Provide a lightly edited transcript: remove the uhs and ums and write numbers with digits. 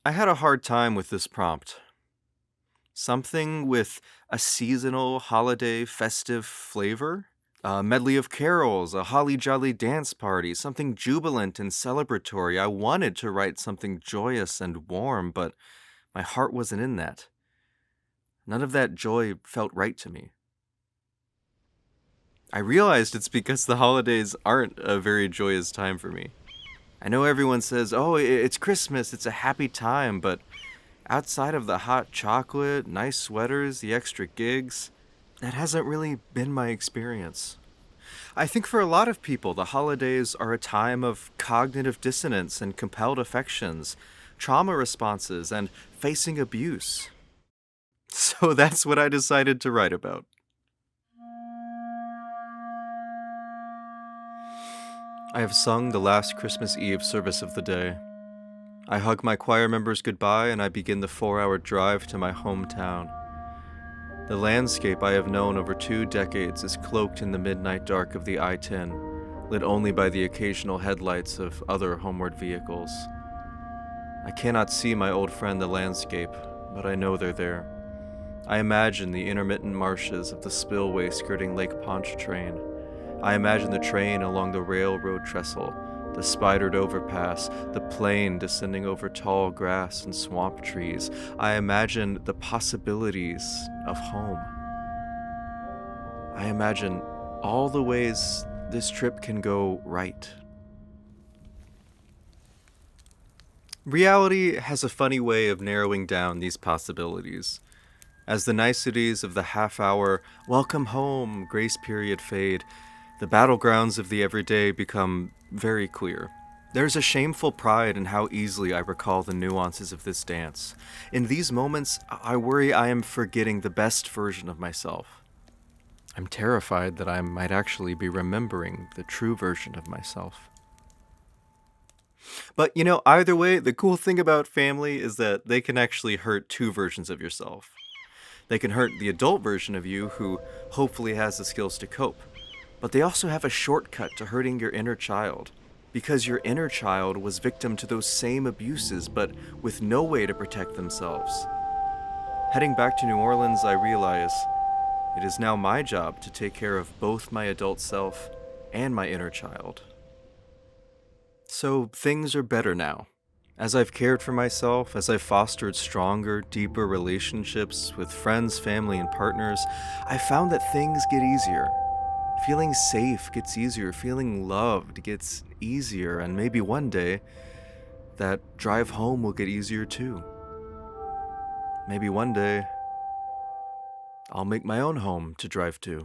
I had a hard time with this prompt. Something with a seasonal, holiday, festive flavor? A medley of carols, a holly jolly dance party, something jubilant and celebratory. I wanted to write something joyous and warm, but my heart wasn't in that. None of that joy felt right to me. I realized it's because the holidays aren't a very joyous time for me. I know everyone says, oh, it's Christmas, it's a happy time, but outside of the hot chocolate, nice sweaters, the extra gigs, that hasn't really been my experience. I think for a lot of people, the holidays are a time of cognitive dissonance and compelled affections, trauma responses, and facing abuse. So that's what I decided to write about. I have sung the last Christmas Eve service of the day. I hug my choir members goodbye and I begin the 4-hour drive to my hometown. The landscape I have known over 2 decades is cloaked in the midnight dark of the I-10, lit only by the occasional headlights of other homeward vehicles. I cannot see my old friend the landscape, but I know they're there. I imagine the intermittent marshes of the spillway skirting Lake Pontchartrain. I imagine the train along the railroad trestle, the spidered overpass, the plane descending over tall grass and swamp trees. I imagine the possibilities of home. I imagine all the ways this trip can go right. Reality has a funny way of narrowing down these possibilities. As the niceties of the half-hour welcome home grace period fade, the battlegrounds of the everyday become very clear. There's a shameful pride in how easily I recall the nuances of this dance. In these moments, I worry I am forgetting the best version of myself. I'm terrified that I might actually be remembering the true version of myself. But either way, the cool thing about family is that they can actually hurt 2 versions of yourself. They can hurt the adult version of you who hopefully has the skills to cope. But they also have a shortcut to hurting your inner child, because your inner child was victim to those same abuses, but with no way to protect themselves. Heading back to New Orleans, I realize it is now my job to take care of both my adult self and my inner child. So things are better now. As I've cared for myself, as I've fostered stronger, deeper relationships with friends, family, and partners, I found that things get easier. Feeling safe gets easier, feeling loved gets easier, and maybe one day, that drive home will get easier too. Maybe one day, I'll make my own home to drive to.